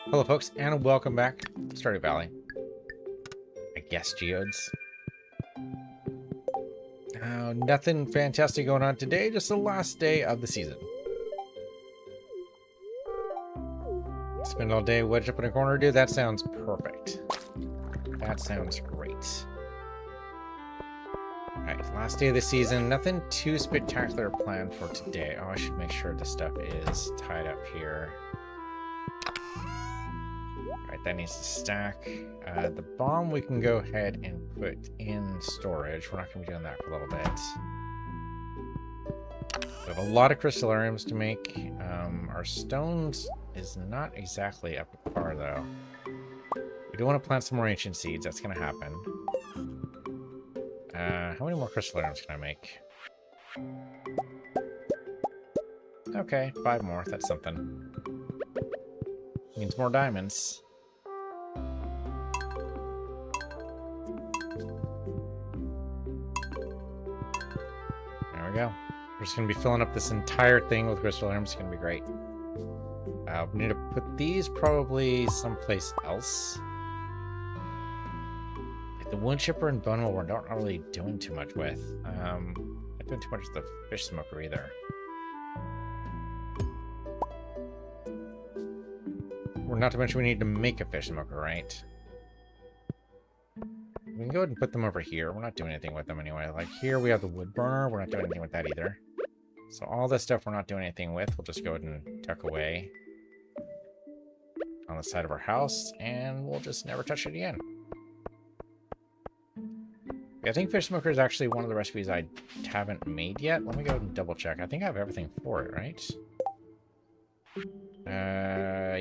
Hello folks, and welcome back to Stardew Valley. I guess, geodes. Nothing fantastic going on today, just the last day of the season. Spend all day wedged up in a corner, dude. That sounds perfect. That sounds great. Alright, last day of the season. Nothing too spectacular planned for today. Oh, I should make sure this stuff is tied up here. Alright, that needs to stack. The bomb we can go ahead and put in storage. We're not going to be doing that for a little bit. We have a lot of crystallariums to make. Our stones is not exactly up to par, though. We do want to plant some more ancient seeds. That's going to happen. How many more crystallariums can I make? Okay, 5 more. That's something. Means more diamonds. There we go. We're just going to be filling up this entire thing with crystallariums. It's going to be great. We need to put these probably someplace else. Like the wood chipper and bone meal we're not really doing too much with. Not doing too much with the fish smoker either. Not to mention we need to make a fish smoker, right? We can go ahead and put them over here. We're not doing anything with them anyway. Like here we have the wood burner. We're not doing anything with that either. So all this stuff we're not doing anything with. We'll just go ahead and tuck away on the side of our house, and we'll just never touch it again. I think fish smoker is actually one of the recipes I haven't made yet. Let me go ahead and double check. I think I have everything for it, right?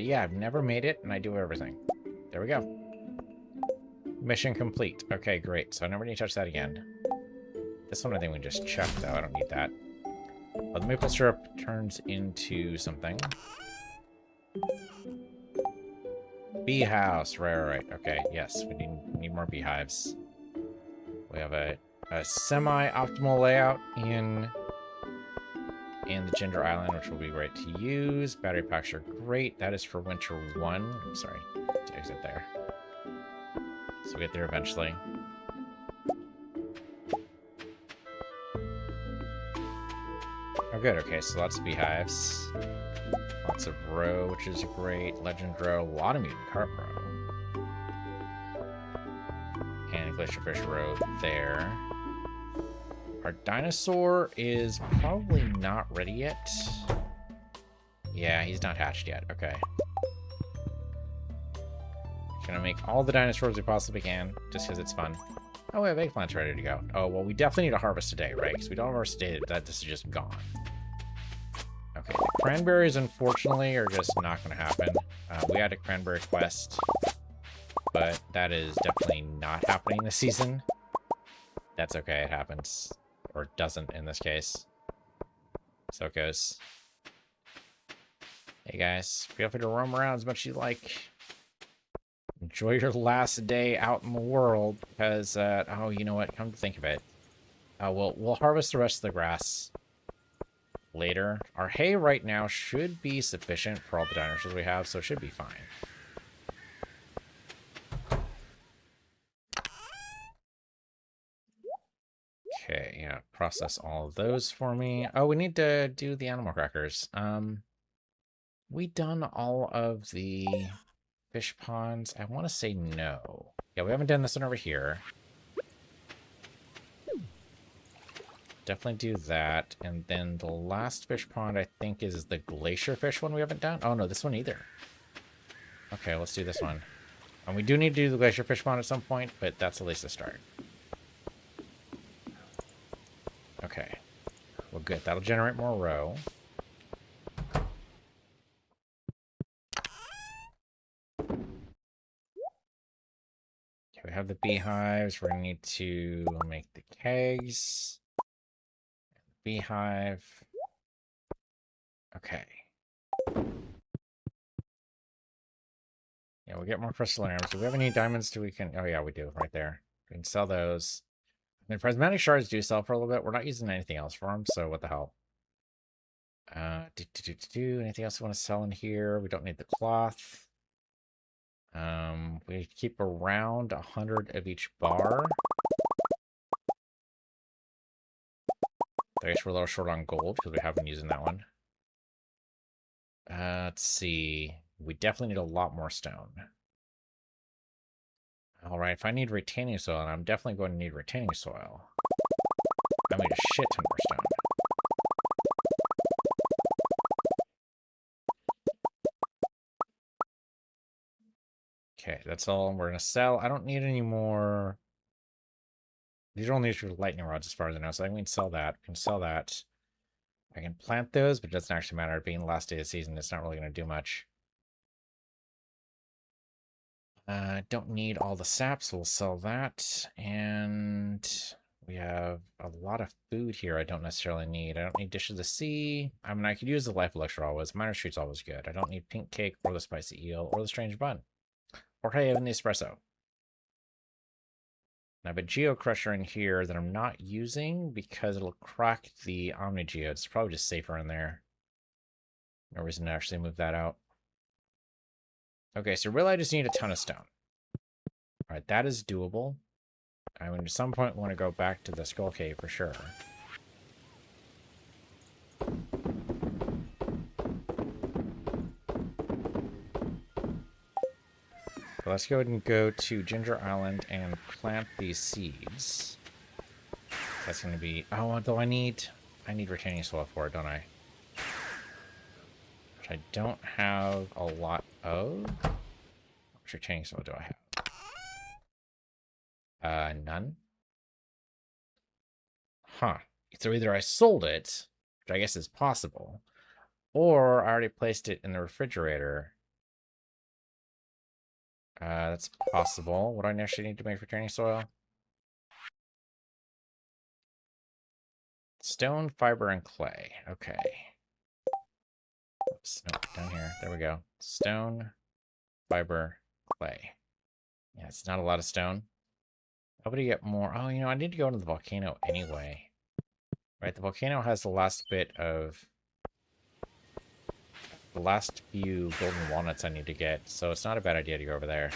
Yeah, I've never made it, and I do everything. There we go. Mission complete. Okay, great. So I never need to touch that again. This one I think we just checked, though. I don't need that. But the maple syrup turns into something. Bee house. Right. Okay, yes. We need more beehives. We have a semi-optimal layout in the Ginger Island, which will be great to use. Battery packs are great. That is for winter 1. I'm sorry to exit there. So we get there eventually. Oh, good. Okay, so lots of beehives. Lots of roe, which is great. Legend roe. A lot of mutant carp roe. And glacierfish roe there. Our dinosaur is probably not ready yet. Yeah, he's not hatched yet. Okay. Gonna make all the dinosaurs we possibly can, just because it's fun. Oh, we have eggplants ready to go. Oh, well, we definitely need to harvest today, right? Because we don't harvest today, this is just gone. Okay, the cranberries, unfortunately, are just not going to happen. We had a cranberry quest, but that is definitely not happening this season. That's okay, it happens. Or it doesn't in this case. So it goes. Hey guys, feel free to roam around as much as you like. Enjoy your last day out in the world, because, oh, you know what, come to think of it. We'll harvest the rest of the grass later. Our hay right now should be sufficient for all the dinosaurs we have, so it should be fine. Okay, yeah, process all of those for me. Oh, we need to do the animal crackers. We done all of the fish ponds? I want to say no. Yeah, we haven't done this one over here. Definitely do that. And then the last fish pond, I think, is the glacier fish one we haven't done. Oh, no, this one either. Okay, let's do this one. And we do need to do the glacier fish pond at some point, but that's at least a start. Okay. Well, good. That'll generate more roe. We have the beehives. We're going to need to make the kegs. Beehive. Okay. Yeah, we get more crystallariums. Do we have any diamonds we can... Oh, yeah, we do. Right there. We can sell those. And prismatic shards do sell for a little bit. We're not using anything else for them, so what the hell. Anything else we want to sell in here? We don't need the cloth. We keep around 100 of each bar. I guess we're a little short on gold because we haven't been using that one. Let's see. We definitely need a lot more stone. Alright, if I need retaining soil, and I'm definitely going to need retaining soil, I need a shit ton more stone. Okay, that's all we're going to sell. I don't need any more. These are only for lightning rods as far as I know, so I can sell that. I can sell that. I can plant those, but it doesn't actually matter. Being the last day of the season, it's not really going to do much. Don't need all the sap, so we'll sell that. And we have a lot of food here I don't necessarily need. I don't need dishes of the sea. I mean, I could use the life elixir always. Minor Street's always good. I don't need pink cake or the spicy eel or the strange bun. Or hey, even the espresso. I have a Geo Crusher in here that I'm not using because it'll crack the Omni Geo. It's probably just safer in there. No reason to actually move that out. Okay, so really I just need a ton of stone. Alright, that is doable. I mean, at some point want to go back to the Skull Cave for sure. So let's go ahead and go to Ginger Island and plant these seeds. That's going to be... Oh, though I need retaining soil for it, don't I? Which I don't have a lot of. Which retaining soil do I have? None. Huh. So either I sold it, which I guess is possible, or I already placed it in the refrigerator. That's possible. What do I actually need to make retaining soil? Stone, fiber, and clay. Okay. Oops, nope, down here. There we go. Stone, fiber, clay. Yeah, it's not a lot of stone. How about you get more? Oh, you know, I need to go into the volcano anyway. Right, the volcano has the last bit of... the last few golden walnuts I need to get, so it's not a bad idea to go over there.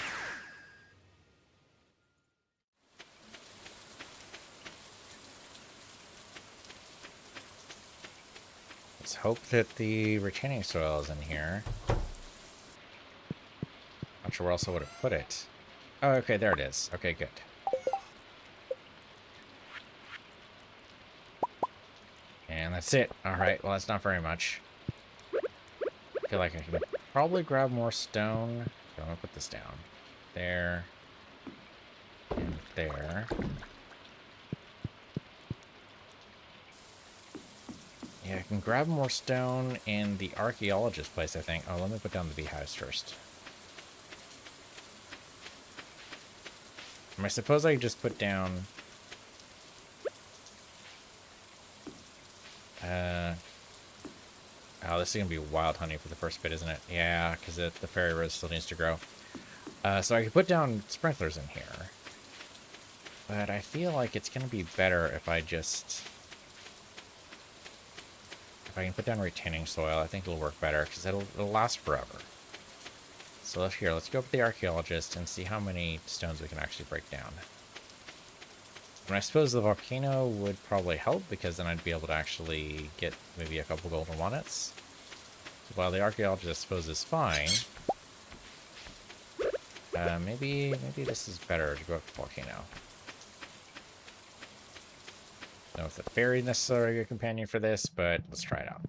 Let's hope that the retaining soil is in here. Not sure where else I would have put it. Oh, okay, there it is. Okay, good. And that's it. Alright, well, that's not very much. I feel like I can probably grab more stone. So I'm gonna put this down. There. And there. Yeah, I can grab more stone in the archaeologist place, I think. Oh, let me put down the beehives first. I suppose I could just put down... Oh, this is going to be wild honey for the first bit, isn't it? Yeah, because the fairy rose still needs to grow. So I could put down sprinklers in here. But I feel like it's going to be better if I just... If I can put down retaining soil, I think it'll work better, because it'll last forever. So let's go up to the archaeologist and see how many stones we can actually break down. And I suppose the volcano would probably help, because then I'd be able to actually get maybe a couple golden walnuts. So while the archaeologist, I suppose, is fine, maybe this is better to go up to the volcano. I don't know if the fairy is necessarily a companion for this, but let's try it out.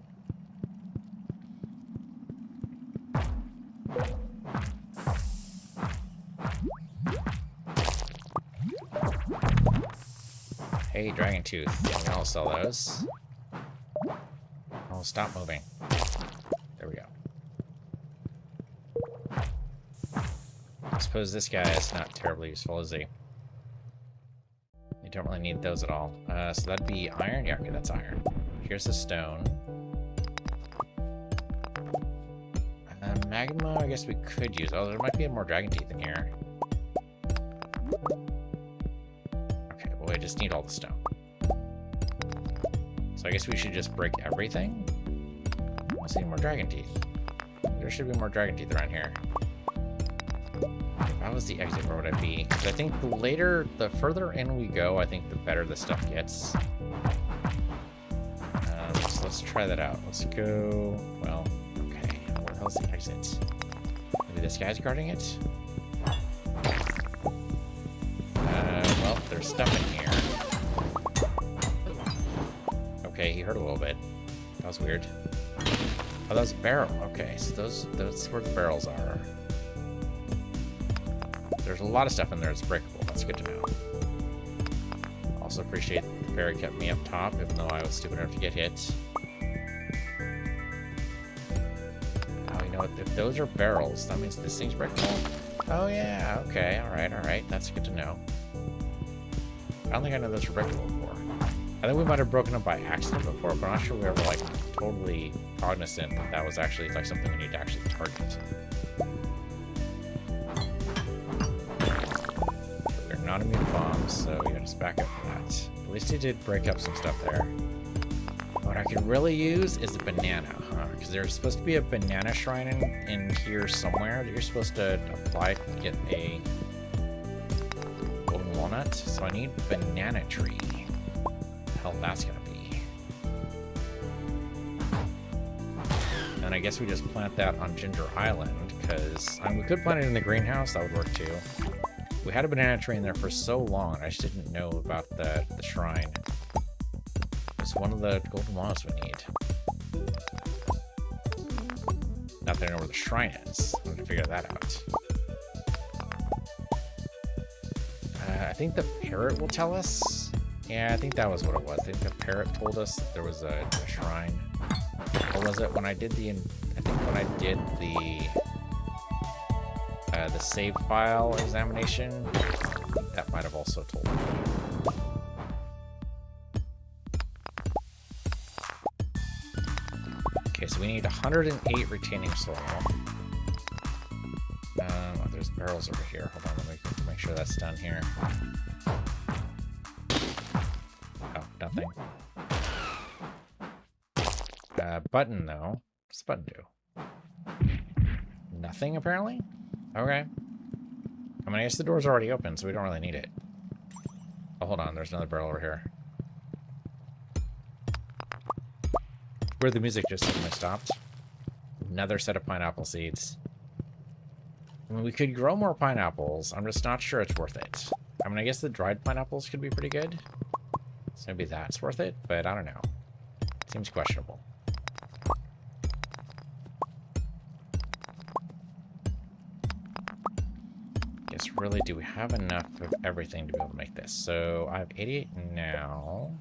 Hey, Dragon Tooth. I'll sell those. Oh, stop moving. There we go. I suppose this guy is not terribly useful, is he? You don't really need those at all. So that'd be iron? Yeah, okay, that's iron. Here's the stone. Magma, I guess we could use. Oh, there might be more dragon teeth in here. Okay, well, I just need all the stone. So I guess we should just break everything. Let's see, more dragon teeth. There should be more dragon teeth around here. If I was the exit, where would I be? Because I think the further in we go, I think the better the stuff gets. So let's try that out. Let's go, well, okay, where the hell's the exit? Maybe this guy's guarding it? Well, there's stuff in here. Okay, he hurt a little bit. That was weird. Oh, that was a barrel. Okay, so those where the barrels are. There's a lot of stuff in there that's breakable. That's good to know. Also appreciate the fairy kept me up top, even though I was stupid enough to get hit. Oh, you know what? If those are barrels, that means this thing's breakable. Oh, yeah. Okay. All right. That's good to know. I don't think I know those were breakable before. I think we might have broken them by accident before, but I'm not sure we were, like, totally cognizant that that was actually, like, something we need to actually target. They're not immune to bombs, so we gotta just back up for that. At least he did break up some stuff there. What I could really use is a banana, huh? Because there's supposed to be a banana shrine in here somewhere that you're supposed to apply to get a golden walnut. So I need banana tree. Hell, that's gonna be. And I guess we just plant that on Ginger Island, because we could plant it in the greenhouse. That would work too. We had a banana tree in there for so long, I just didn't know about the shrine. It's one of the golden walnuts we need. Not that I know where the shrine is. I'm gonna figure that out. I think the parrot will tell us. Yeah, I think that was what it was. I think the parrot told us that there was a shrine. Or was it when I did the... I think when I did the save file examination, I think that might have also told me. Okay, so we need 108 retaining soil. Oh, there's barrels over here. Hold on, let me make sure that's done here. Oh, nothing. Button, though. What's the button do? Nothing, apparently? Okay. I mean, I guess the door's already open, so we don't really need it. Oh, hold on. There's another barrel over here. Where the music just suddenly stopped. Another set of pineapple seeds. I mean, we could grow more pineapples. I'm just not sure it's worth it. I mean, I guess the dried pineapples could be pretty good. So maybe that's worth it, but I don't know. Seems questionable. Guess really, do we have enough of everything to be able to make this? So I have 88 now.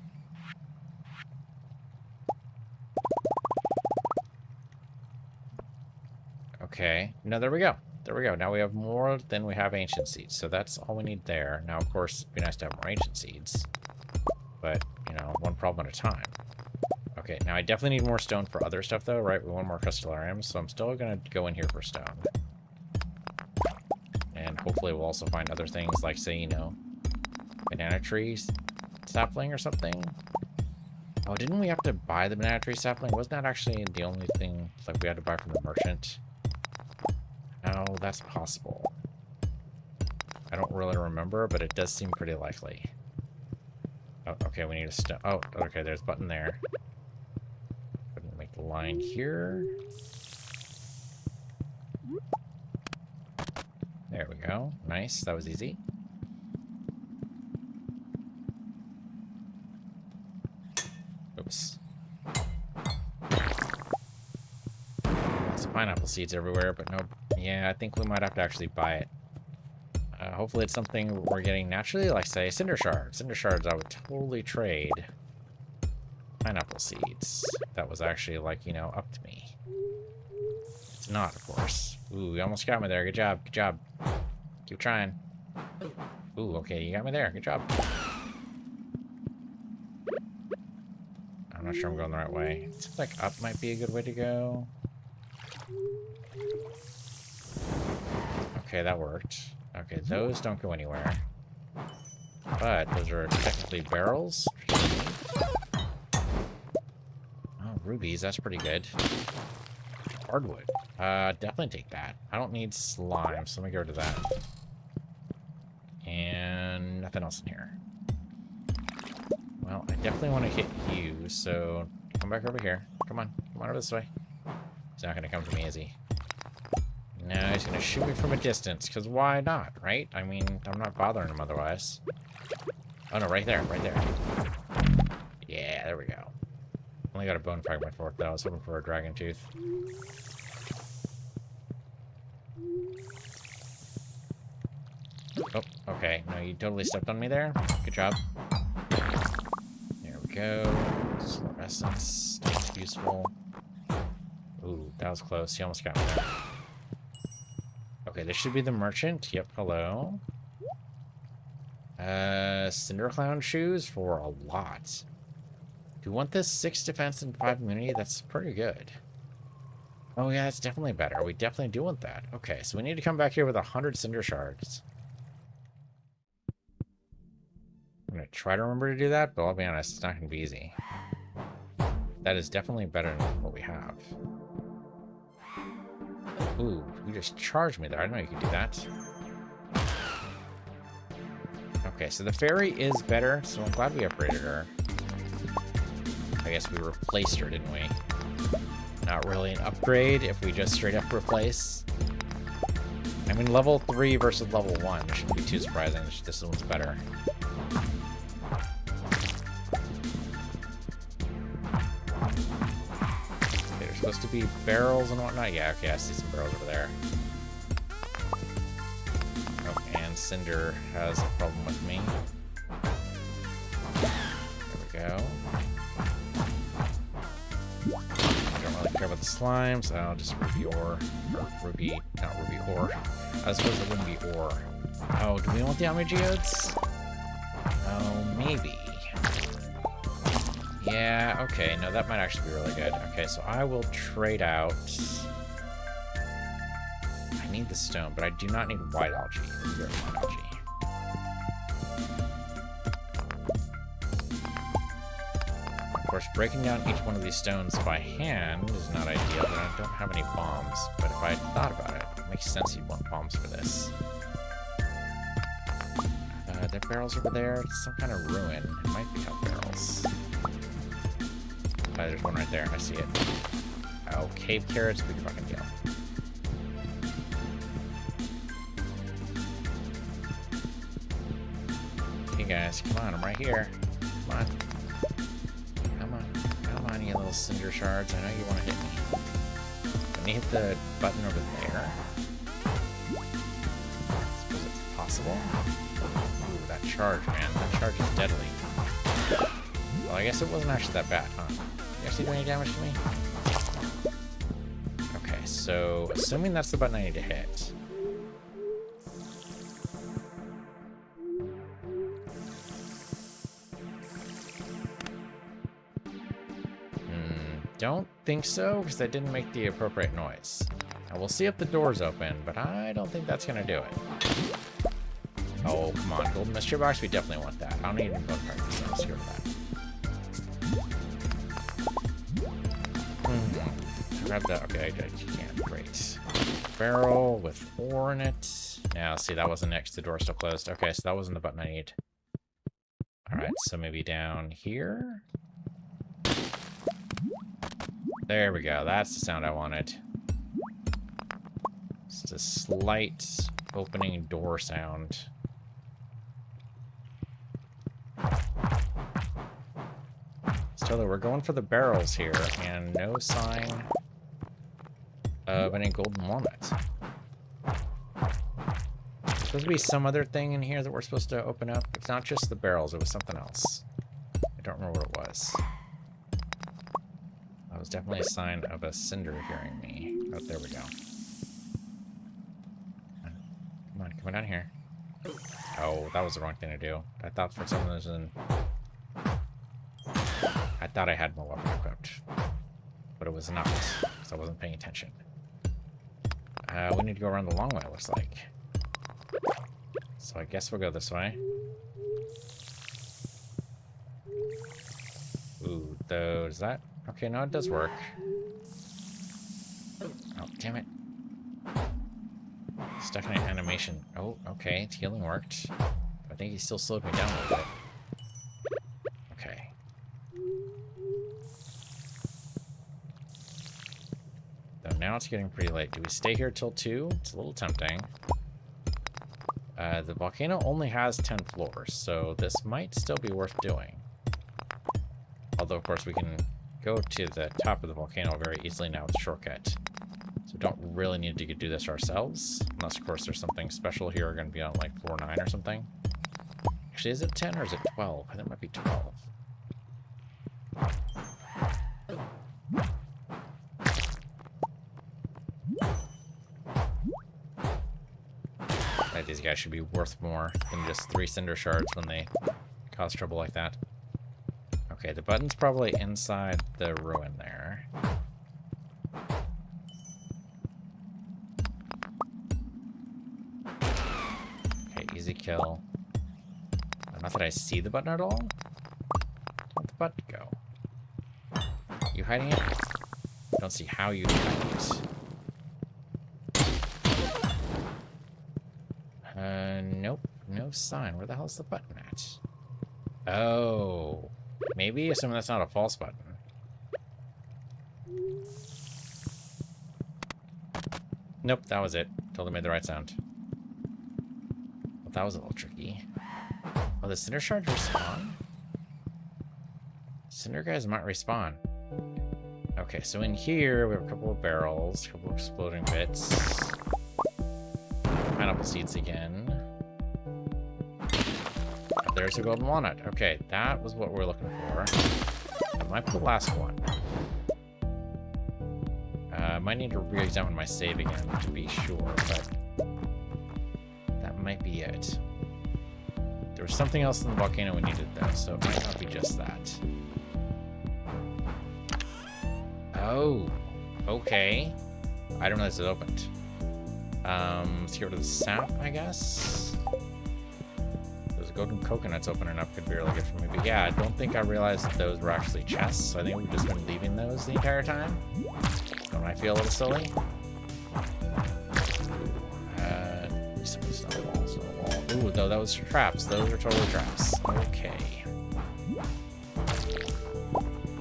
Okay. No, there we go. There we go. Now we have more than we have ancient seeds. So that's all we need there. Now, of course, it'd be nice to have more ancient seeds. But, you know, one problem at a time. Okay, now I definitely need more stone for other stuff, though, right? We want more crystallariums, so I'm still going to go in here for stone. And hopefully we'll also find other things, like, say, you know, banana tree sapling or something. Oh, didn't we have to buy the banana tree sapling? Wasn't that actually the only thing, like, we had to buy from the merchant? No, that's possible. I don't really remember, but it does seem pretty likely. Oh, okay, we need a stone. Oh, okay, there's a button there. Make the line here. There we go. Nice, that was easy. Oops. Lots of pineapple seeds everywhere, but no. Yeah, I think we might have to actually buy it. Hopefully it's something we're getting naturally, like, say, cinder shards. Cinder shards I would totally trade pineapple seeds. That was actually, like, you know, up to me. It's not, of course. Ooh, you almost got me there. Good job. Good job. Keep trying. Ooh, okay, you got me there. Good job. I'm not sure I'm going the right way. It seems like up might be a good way to go. Okay, that worked. Okay, those don't go anywhere. But those are technically barrels. Oh, rubies, that's pretty good. hardwood. Definitely take that. I don't need slime, so let me go to that. And nothing else in here. Well, I definitely want to hit you, so come back over here. Come on over this way. He's not going to come to me, is he? No, he's going to shoot me from a distance, because why not, right? I mean, I'm not bothering him otherwise. Oh, no, right there, right there. Yeah, there we go. Only got a bone fragment for it, though. I was hoping for a dragon tooth. Oh, okay. No, you totally stepped on me there. Good job. There we go. Fluorescence. That's useful. Ooh, that was close. He almost got me there. Okay, this should be the merchant. Yep, hello. Cinder Clown shoes for a lot. Do you want this 6 defense and 5 immunity? That's pretty good. Oh yeah, that's definitely better. We definitely do want that. Okay, so we need to come back here with 100 cinder shards. I'm gonna try to remember to do that, but I'll be honest, it's not gonna be easy. That is definitely better than what we have. Ooh, you just charged me there. I didn't know you could do that. Okay, so the fairy is better, so I'm glad we upgraded her. I guess we replaced her, didn't we? Not really an upgrade if we just straight up replace. I mean, level 3 versus level 1 shouldn't be too surprising. This one's better. Okay, there's supposed to be barrels and whatnot. Yeah, okay, I see some barrels over there. Oh, and Cinder has a problem with me. There we go. Care about the slimes. I'll just ruby ore. Or ruby, not ruby ore. I suppose it wouldn't be ore. Oh, do we want the Omni Geodes? Oh, maybe. Yeah, okay. No, that might actually be really good. Okay, so I will trade out. I need the stone, but I do not need white algae. White algae. Of course, breaking down each one of these stones by hand is not ideal, but I don't have any bombs. But if I thought about it, it makes sense you'd want bombs for this. There are barrels over there. It's some kind of ruin. It might be hell barrels. There's one right there. I see it. Oh, cave carrots. Big fucking deal. Hey guys, come on. I'm right here. Come on. Come on, you little cinder shards. I know you want to hit me. Let me hit the button over there. I suppose it's possible. Ooh, that charge, man. That charge is deadly. Well, I guess it wasn't actually that bad, huh? You actually do any damage to me? Okay, so assuming that's the button I need to hit. Don't think so, because I didn't make the appropriate noise. Now, we'll see if the door's open, but I don't think that's going to do it. Oh, come on. Golden mystery box? We definitely want that. I don't need any bone parts, so let's go with that. Grab that. Okay, I can't. Great. Barrel with ore in it. Now, see, that wasn't next. The door's still closed. Okay, so that wasn't the button I need. Alright, so maybe down here? There we go. That's the sound I wanted. Just a slight opening door sound. Still, we're going for the barrels here, and no sign of any golden walnuts. There's supposed to be some other thing in here that we're supposed to open up. It's not just the barrels. It was something else. I don't remember what it was. That was definitely a sign of a cinder hearing me. Oh, there we go. Come on, come down here. Oh, that was the wrong thing to do. I thought for some reason... I thought I had my weapon equipped. But it was not, because I wasn't paying attention. We need to go around the long way, it looks like. So I guess we'll go this way. Ooh, though, does that... Okay, no, it does work. Oh, damn it. Stuck in an animation. Oh, okay. Healing worked. I think he still slowed me down a little bit. Okay. So now it's getting pretty late. Do we stay here till 2? It's a little tempting. The volcano only has 10 floors, so this might still be worth doing. Although, of course, we can go to the top of the volcano very easily now with a shortcut. So we don't really need to do this ourselves. Unless, of course, there's something special here. We're going to be on, like, floor 9 or something. Actually, is it 10 or is it 12? I think it might be 12. These guys should be worth more than just 3 cinder shards when they cause trouble like that. Okay, the button's probably inside the ruin there. Okay, easy kill. Not that I see the button at all. Where'd the button go? You hiding it? I don't see how you hide it. Nope. No sign. Where the hell's the button at? Oh. Maybe, assuming that's not a false button. Nope, that was it. Totally made the right sound. Well, that was a little tricky. Oh, the cinder shards respawn? Cinder guys might respawn. Okay, so in here, we have a couple of barrels, a couple of exploding bits. Pineapple seeds again. There's a golden walnut. Okay, that was what we're looking for. That might be the last one. I might need to re-examine my save again to be sure, but that might be it. There was something else in the volcano we needed though, so it might not be just that. Oh, okay. I don't realize it opened. Let's get rid of the sap, I guess. Those golden coconuts opening up could be really good for me. But yeah, I don't think I realized that those were actually chests. So I think we've just been leaving those the entire time. Don't I feel a little silly? Something's not a wall, it's not a wall. Ooh, though, that was traps. Those are totally traps. Okay.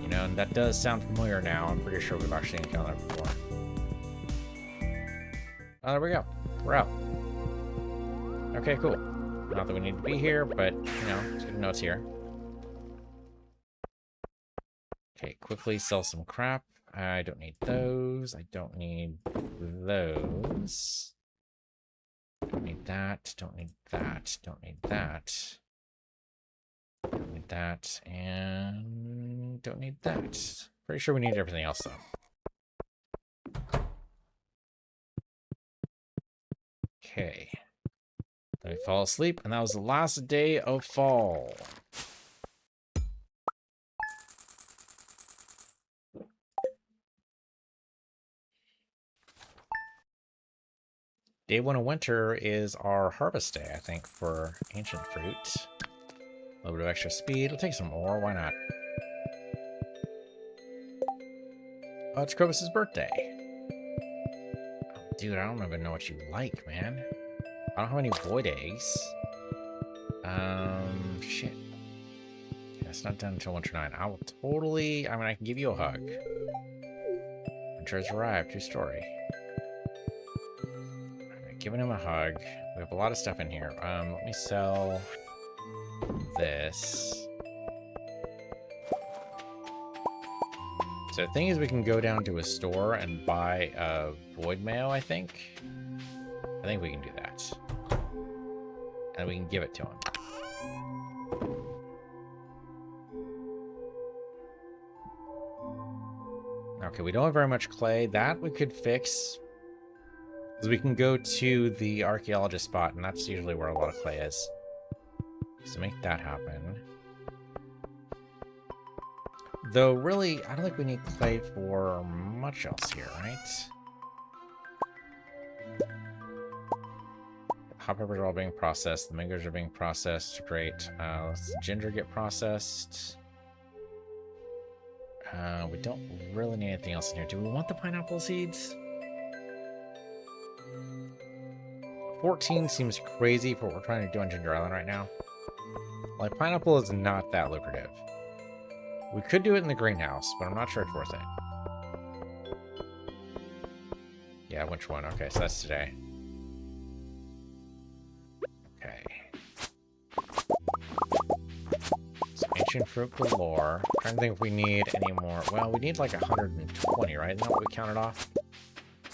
You know, and that does sound familiar now. I'm pretty sure we've actually encountered it before. Oh, there we go. We're out. Okay, cool. Not that we need to be here, but, you know, it's good to know it's here. Okay, quickly sell some crap. I don't need those. I don't need those. Don't need that. Don't need that. Don't need that. Don't need that. And don't need that. Pretty sure we need everything else, though. Okay. Then we fall asleep, and that was the last day of fall. Day 1 of winter is our harvest day, I think, for ancient fruit. A little bit of extra speed. We'll take some more. Why not? Oh, it's Krobus' birthday. Oh, dude, I don't even know what you like, man. I don't have any void eggs. Shit. Yeah, it's not done until winter 9. I will totally... I mean, I can give you a hug. Winter has arrived. True story. Giving him a hug. We have a lot of stuff in here. Let me sell this. So the thing is, we can go down to a store and buy a void mail, I think. I think we can do that. And we can give it to him. Okay, we don't have very much clay. That we could fix. Because we can go to the archaeologist spot, and that's usually where a lot of clay is. So make that happen. Though, really, I don't think we need clay for much else here, right? The hot peppers are all being processed. The mangoes are being processed. Great. Let's the ginger get processed. We don't really need anything else in here. Do we want the pineapple seeds? 14 seems crazy for what we're trying to do on Ginger Island right now. Like, pineapple is not that lucrative. We could do it in the greenhouse, but I'm not sure it's worth it. Yeah, which one? Okay, so that's today. Okay. So ancient fruit galore. I'm trying to think if we need any more. Well, we need like 120, right? Isn't that what we counted off?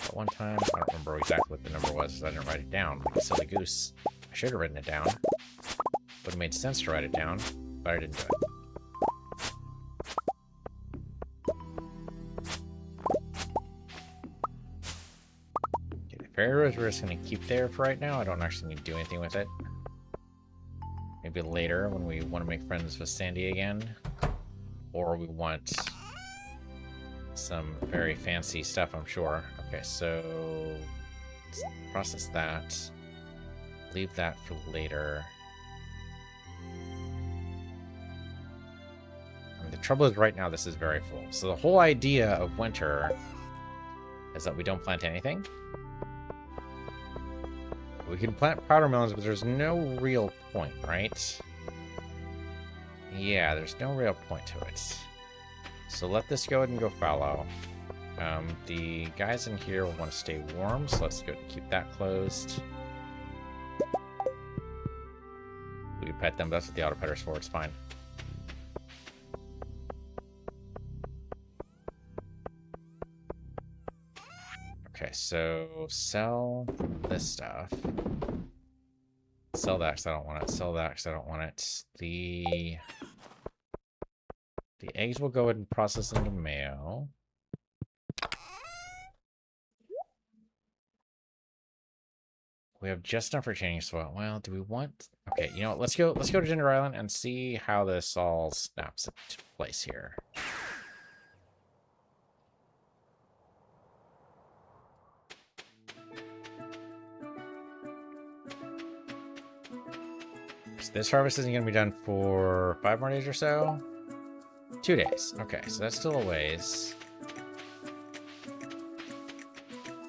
At one time, I don't remember exactly what the number was, because I didn't write it down. Like a silly goose. I should have written it down. Would have made sense to write it down, but I didn't do it. Okay, the fairy rose we're just going to keep there for right now. I don't actually need to do anything with it. Maybe later when we want to make friends with Sandy again. Or we want some very fancy stuff, I'm sure. Okay, so let's process that. Leave that for later. I mean, the trouble is right now this is very full. So the whole idea of winter is that we don't plant anything. We can plant powder melons, but there's no real point, right? Yeah, there's no real point to it. So let this go ahead and go fallow. The guys in here will want to stay warm, so let's go ahead and keep that closed. We pet them, that's what the auto petter's for, it's fine. Okay, so sell this stuff. Sell that because I don't want it. Sell that because I don't want it. The eggs will go ahead and process into mayo. We have just enough retaining soil. Well, do we want... Okay, you know what? Let's go to Ginger Island and see how this all snaps into place here. So this harvest isn't going to be done for 5 more days or so. 2 days. Okay, so that's still a ways.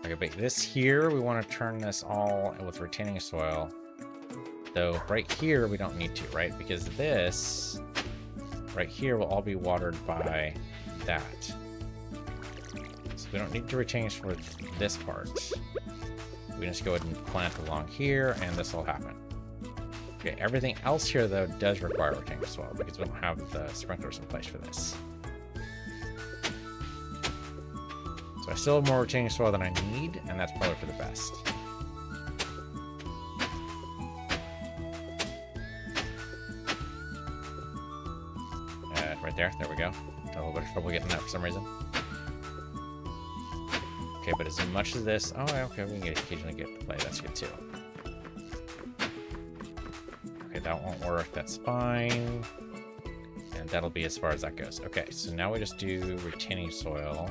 Okay, but this here, we want to turn this all with retaining soil. Though right here, we don't need to, right? Because this right here will all be watered by that. So we don't need to retain for this part. We can just go ahead and plant along here, and this will happen. Okay, everything else here, though, does require retaining soil because we don't have the sprinklers in place for this. So I still have more retaining soil than I need, and that's probably for the best. Right there we go. Had a little bit of trouble getting that for some reason. Okay, but as much as this... Oh, okay, we can occasionally get to play. That's good, too. Okay, that won't work. That's fine. And that'll be as far as that goes. Okay, so now we just do retaining soil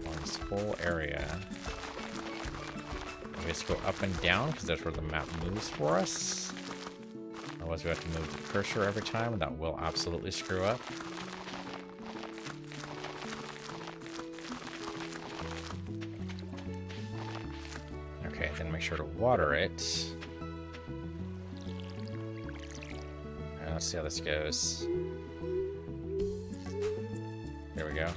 on this whole area. We just go up and down because that's where the map moves for us. Otherwise we have to move the cursor every time, and that will absolutely screw up. Okay, then make sure to water it. Let's see how this goes. There we go.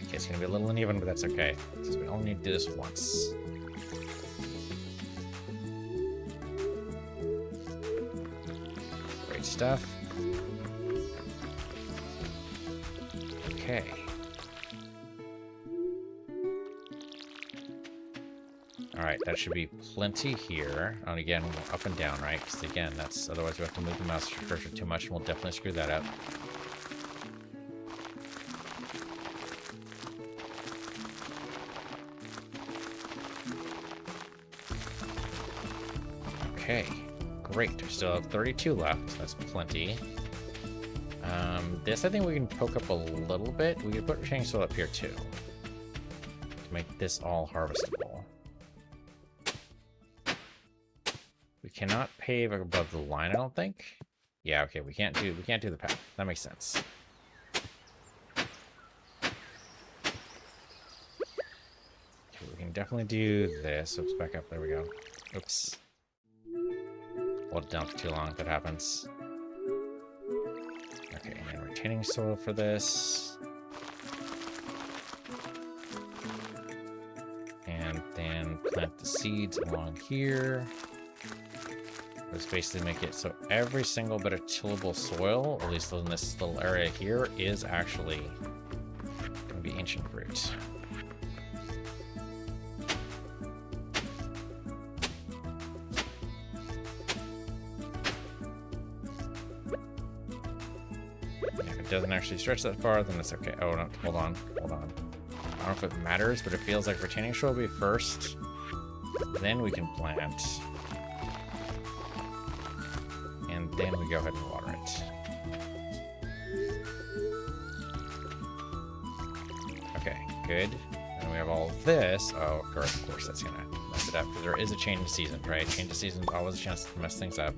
Okay, it's gonna be a little uneven, but that's okay. Because we only need to do this once. Great stuff. Okay. Alright, that should be plenty here. And again, up and down, right? Because again, that's otherwise we have to move the mouse cursor too much, and we'll definitely screw that up. Okay, great. We still have 32 left. That's plenty. This I think we can poke up a little bit. We can put retaining soil up here too to make this all harvestable. We cannot pave above the line, I don't think. Yeah, okay, we can't do the path. That makes sense. can definitely do this. Oops, back up. There we go. Oops. Hold it down for too long if that happens. Okay, and then retaining soil for this. And then plant the seeds along here. Let's basically make it so every single bit of tillable soil, at least in this little area here, is actually going to be ancient fruit. If it doesn't actually stretch that far, then it's okay. Oh, no, hold on. I don't know if it matters, but it feels like retaining soil will be first. Then we can plant. And then we go ahead and water it. Okay, good. And we have all this. Oh, of course that's gonna mess it up, because there is a change of season, right? Change of season, always a chance to mess things up.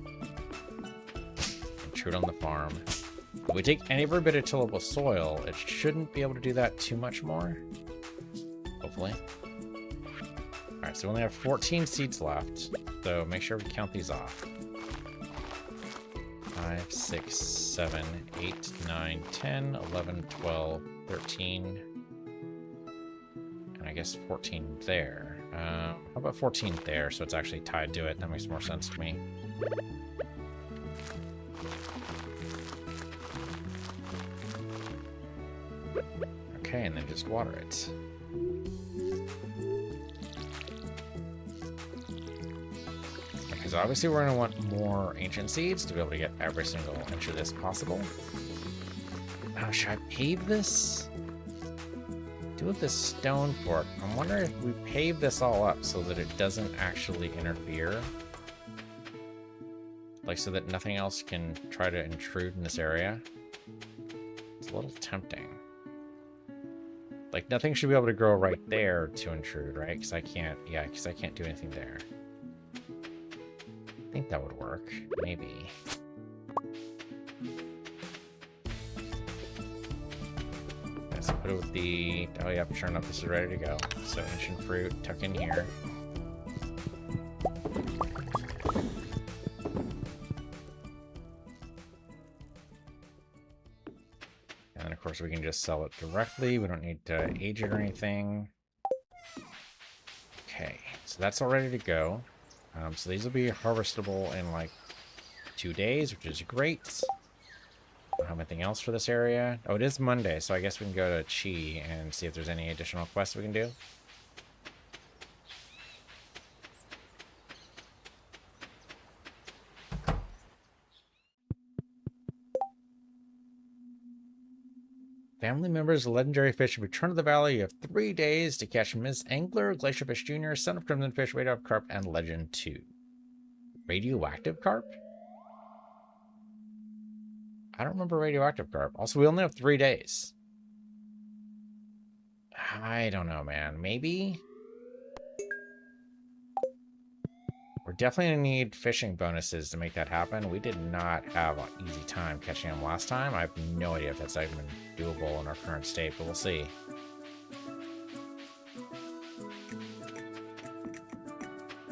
Intrude on the farm. If we take every bit of tillable soil, it shouldn't be able to do that too much more. Hopefully. Alright, so we only have 14 seeds left, so make sure we count these off. 5, 6, 7, 8, 9, 10, 11, 12, 13, and I guess 14 there. How about 14 there, so it's actually tied to it? That makes more sense to me. Okay, and then just water it. Because obviously we're going to want more ancient seeds to be able to get every single inch of this possible. Now, should I pave this? Do with this stone fork. I'm wondering if we pave this all up so that it doesn't actually interfere. Like, so that nothing else can try to intrude in this area. It's a little tempting. Like, nothing should be able to grow right there to intrude, right? Because I can't do anything there. I think that would work. Maybe. Let's put it with the... Oh, yeah, sure enough, this is ready to go. So, ancient fruit, tuck in here. And of course, we can just sell it directly. We don't need to age it or anything. Okay, so that's all ready to go. So these will be harvestable in like 2 days, which is great. Don't have anything else for this area. Oh, it is Monday, so I guess we can go to Chi and see if there's any additional quests we can do. Family members of legendary fish return to the valley. You have 3 days to catch Miss Angler, Glacierfish Jr., Son of Crimson Fish, Radioactive Carp, and Legend 2. Radioactive Carp? I don't remember Radioactive Carp. Also, we only have 3 days. I don't know, man. Maybe? We're definitely going to need fishing bonuses to make that happen. We did not have an easy time catching them last time. I have no idea if that's even doable in our current state, but we'll see.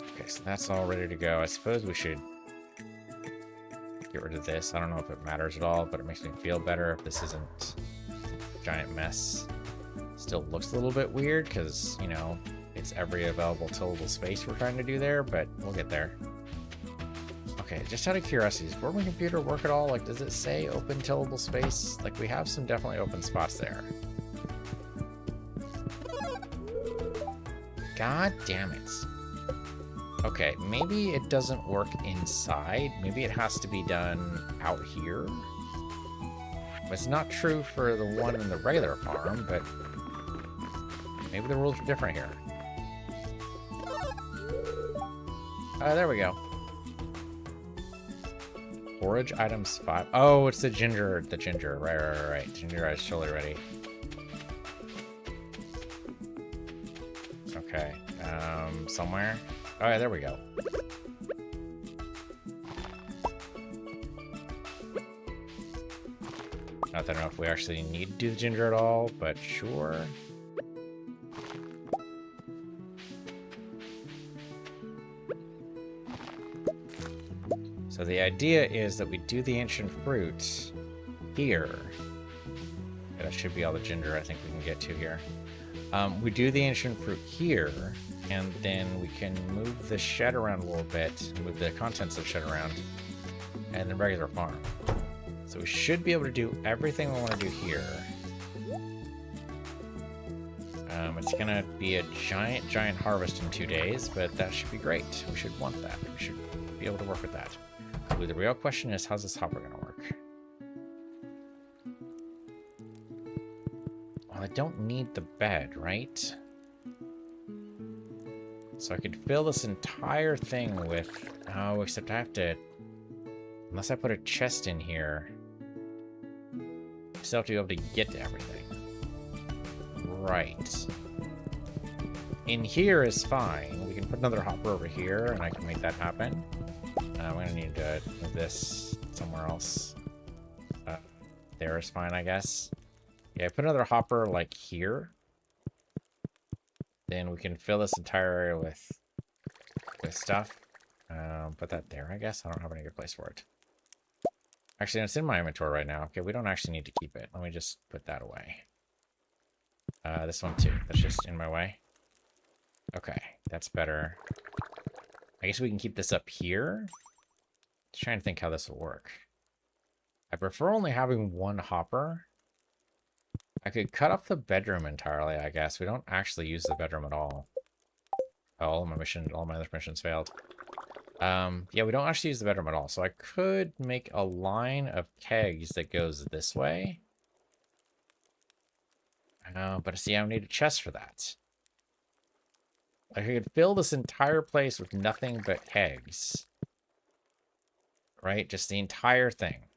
Okay, so that's all ready to go. I suppose we should get rid of this. I don't know if it matters at all, but it makes me feel better if this isn't a giant mess. Still looks a little bit weird because, you know, it's every available tillable space we're trying to do there, but we'll get there. Okay, just out of curiosity, does Boardman Computer work at all? Like, does it say open tillable space? Like, we have some definitely open spots there. God damn it. Okay, maybe it doesn't work inside. Maybe it has to be done out here. It's not true for the one in the regular farm, but maybe the rules are different here. There we go. Forage items 5. Oh, it's the ginger. The ginger. Right. Ginger is totally ready. Okay. Somewhere. Oh, yeah, there we go. Not that I don't know if we actually need to do the ginger at all, but sure. So the idea is that we do the ancient fruit here. That should be all the ginger I think we can get to here. We do the ancient fruit here, and then we can move the shed around a little bit, move the contents of the shed around, and then regular farm. So we should be able to do everything we want to do here. It's gonna be a giant harvest in 2 days, but that should be great. We should want that. We should be able to work with that. Ooh, the real question is, how's this hopper gonna work? Well, I don't need the bed, right? So I could fill this entire thing with... Oh, except I have to... Unless I put a chest in here, I still have to be able to get to everything. Right. In here is fine. We can put another hopper over here, and I can make that happen. I'm going to need to move this somewhere else. There is fine, I guess. Yeah, put another hopper, like, here. Then we can fill this entire area with stuff. Put that there, I guess. I don't have any good place for it. Actually, it's in my inventory right now. Okay, we don't actually need to keep it. Let me just put that away. This one, too. That's just in my way. Okay, that's better. I guess we can keep this up here. Just trying to think how this will work. I prefer only having one hopper. I could cut off the bedroom entirely, I guess. We don't actually use the bedroom at all. Oh, all my other missions failed. Yeah, we don't actually use the bedroom at all. So I could make a line of kegs that goes this way. But see, I need a chest for that. I could fill this entire place with nothing but kegs. Right? Just the entire thing.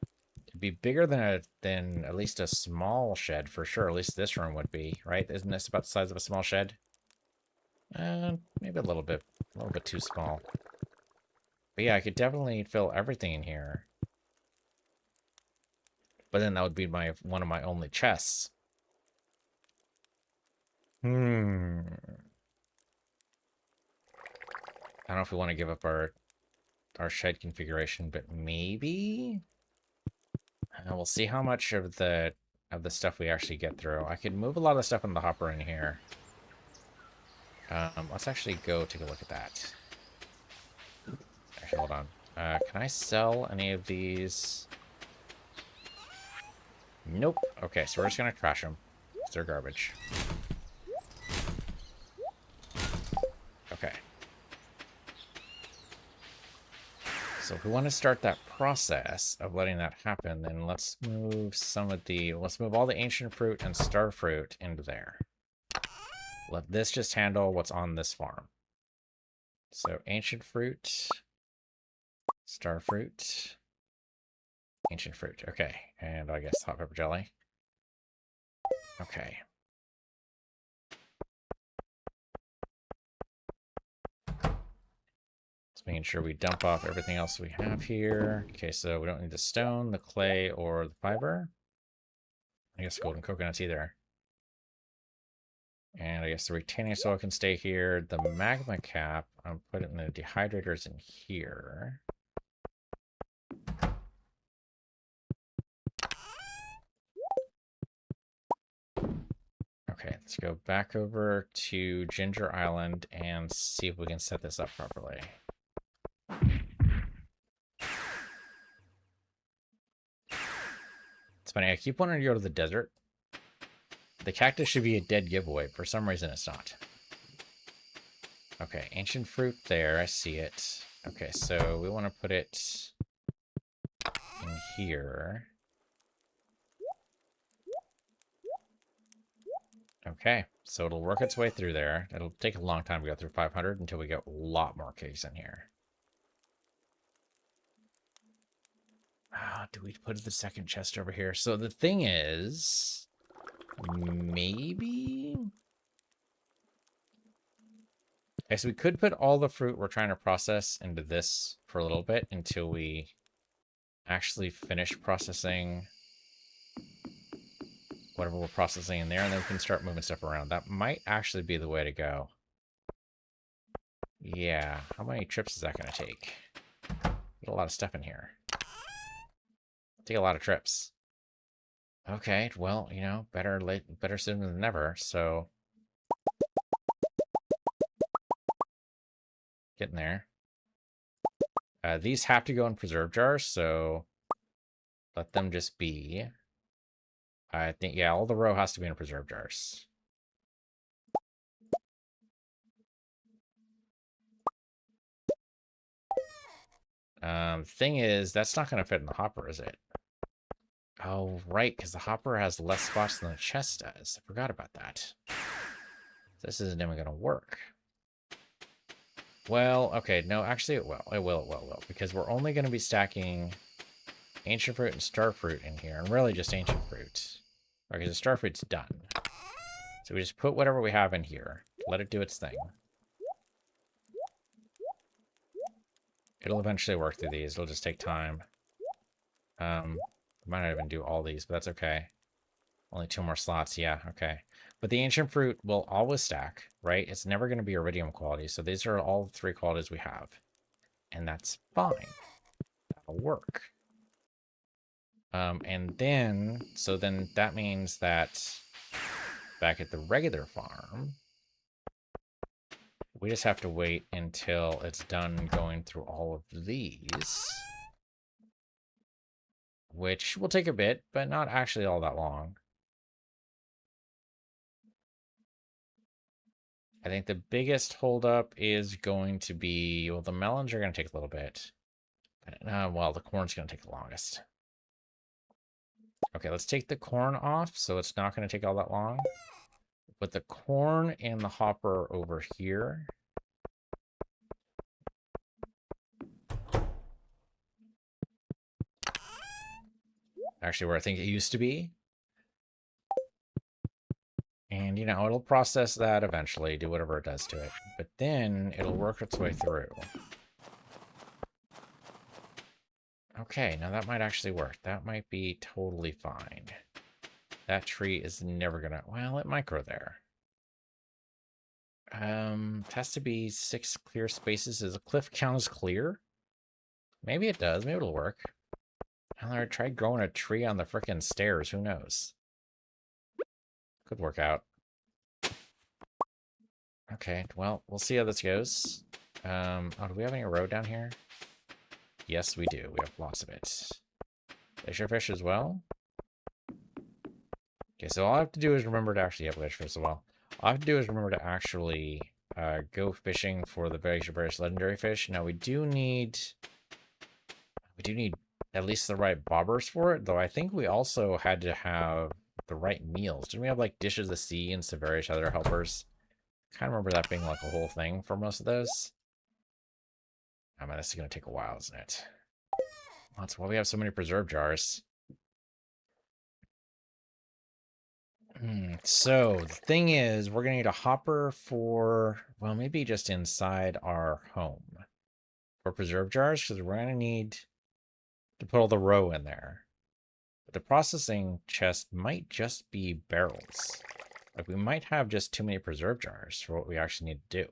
It'd be bigger than at least a small shed for sure. At least this room would be, right? Isn't this about the size of a small shed? Maybe a little bit too small. But yeah, I could definitely fill everything in here. But then that would be one of my only chests. I don't know if we want to give up our shed configuration, but maybe we'll see how much of the stuff we actually get through. I could move a lot of the stuff in the hopper in here. Let's actually go take a look at that. Actually, hold on. Can I sell any of these? Nope. Okay, so we're just gonna trash them. They're garbage. Okay. So if we want to start that process of letting that happen, then let's move all the ancient fruit and star fruit into there. Let this just handle what's on this farm. So ancient fruit, star fruit, ancient fruit. Okay, and I guess hot pepper jelly. Okay. Just making sure we dump off everything else we have here. Okay, so we don't need the stone, the clay, or the fiber. I guess golden coconuts either. And I guess the retaining soil can stay here. The magma cap, I'm putting the dehydrators in here. Okay, let's go back over to Ginger Island and see if we can set this up properly. It's funny, I keep wanting to go to the desert. The cactus should be a dead giveaway. For some reason, it's not. Okay, ancient fruit there. I see it. Okay, so we want to put it in here. Okay, so it'll work its way through there. It'll take a long time to go through 500 until we get a lot more kegs in here. Do we put the second chest over here? So the thing is... Maybe? Okay, so we could put all the fruit we're trying to process into this for a little bit until we actually finish processing whatever we're processing in there, and then we can start moving stuff around. That might actually be the way to go. Yeah, how many trips is that going to take? Get a lot of stuff in here. Take a lot of trips. Okay, well, you know, better soon than never, so getting there. These have to go in preserve jars, so let them just be. I think, yeah, all the row has to be in preserve jars. Thing is, that's not going to fit in the hopper, is it? Oh, right, because the hopper has less spots than the chest does. I forgot about that. This isn't even going to work. Well, okay, no, actually it will. It will. Because we're only going to be stacking ancient fruit and star fruit in here, and really just ancient fruit. Because the star fruit's done. So we just put whatever we have in here. Let it do its thing. It'll eventually work through these. It'll just take time. We might not even do all these, but that's okay. Only 2 more slots. Yeah, okay. But the ancient fruit will always stack, right? It's never going to be iridium quality. So these are all 3 qualities we have. And that's fine. That'll work. And then, so then that means that back at the regular farm, we just have to wait until it's done going through all of these. Which will take a bit, but not actually all that long. I think the biggest holdup is going to be, well, the melons are going to take a little bit. But, well, the corn's going to take the longest. Okay, let's take the corn off, so it's not going to take all that long. Put the corn and the hopper over here. Actually, where I think it used to be. And, you know, it'll process that eventually, do whatever it does to it. But then it'll work its way through. Okay, now that might actually work. That might be totally fine. That tree is never gonna... Well, it might grow there. It has to be 6 clear spaces. Does a cliff count as clear? Maybe it does. Maybe it'll work. I tried growing a tree on the frickin' stairs. Who knows? Could work out. Okay, well, we'll see how this goes. Oh, do we have any road down here? Yes, we do. We have lots of it. Glacier fish as well. Okay, so all I have to do is remember to actually have glacier fish as well. All I have to do is remember to actually go fishing for the various legendary fish. Now we do need at least the right bobbers for it, though I think we also had to have the right meals. Didn't we have like dishes of the sea and some various other helpers? I kind of remember that being like a whole thing for most of those. I mean, this is going to take a while, isn't it? Well, that's why we have so many preserve jars. So, the thing is, we're going to need a hopper for, well, maybe just inside our home for preserve jars, because we're going to need to put all the row in there. But the processing chest might just be barrels. Like, we might have just too many preserve jars for what we actually need to do.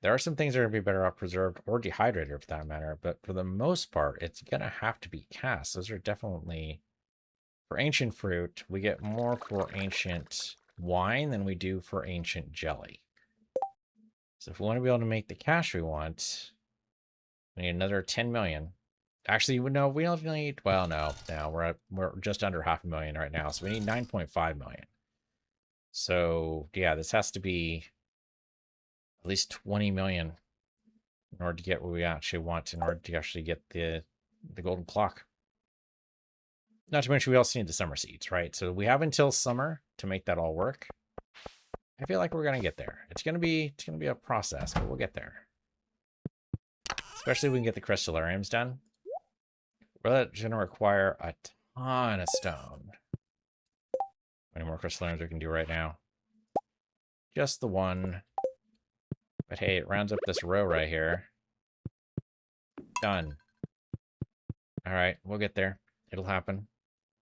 There are some things that are going to be better off preserved or dehydrated for that matter, but for the most part, it's going to have to be cast. Those are definitely... For ancient fruit, we get more for ancient wine than we do for ancient jelly. So if we want to be able to make the cash we want, we need another 10 million. Actually, no, we don't need... Well, no, we're just under 500,000 right now, so we need 9.5 million. So, yeah, this has to be at least 20 million in order to get what we actually want, in order to actually get the golden clock. Not to mention, we also need the summer seeds, right? So we have until summer to make that all work. I feel like we're gonna get there. It's gonna be a process, but we'll get there. Especially if we can get the crystallariums done. We're gonna require a ton of stone. How many more crystallariums we can do right now? Just the one. But hey, it rounds up this row right here. Done. All right, we'll get there. It'll happen.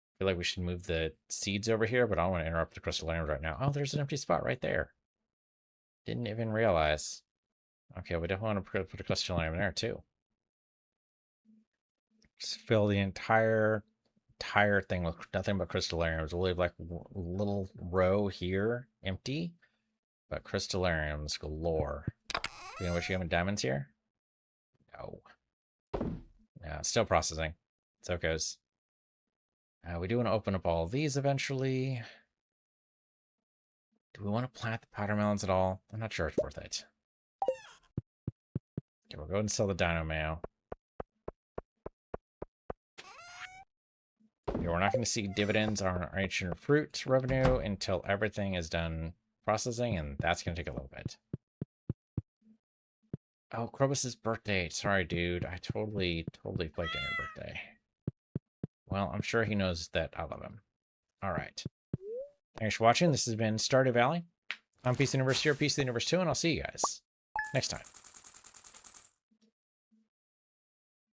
I feel like we should move the seeds over here, but I don't want to interrupt the crystallariums right now. Oh, there's an empty spot right there. Didn't even realize. Okay, we definitely want to put a crystallarium there too. Just fill the entire thing with nothing but crystallariums. We'll leave like a little row here empty, but crystallariums galore. You know what you have in diamonds here? No. Yeah, still processing. So it goes. We do want to open up all of these eventually. Do we want to plant the powder melons at all? I'm not sure it's worth it. Okay, we'll go ahead and sell the dino mayo. Okay, we're not going to see dividends on our ancient fruit revenue until everything is done processing, and that's going to take a little bit. Oh, Krobus's birthday. Sorry, dude. I totally flaked on your birthday. Well, I'm sure he knows that I love him. All right. Thanks for watching. This has been Stardew Valley. I'm Peace Universe here, Peace of the Universe 2, and I'll see you guys next time.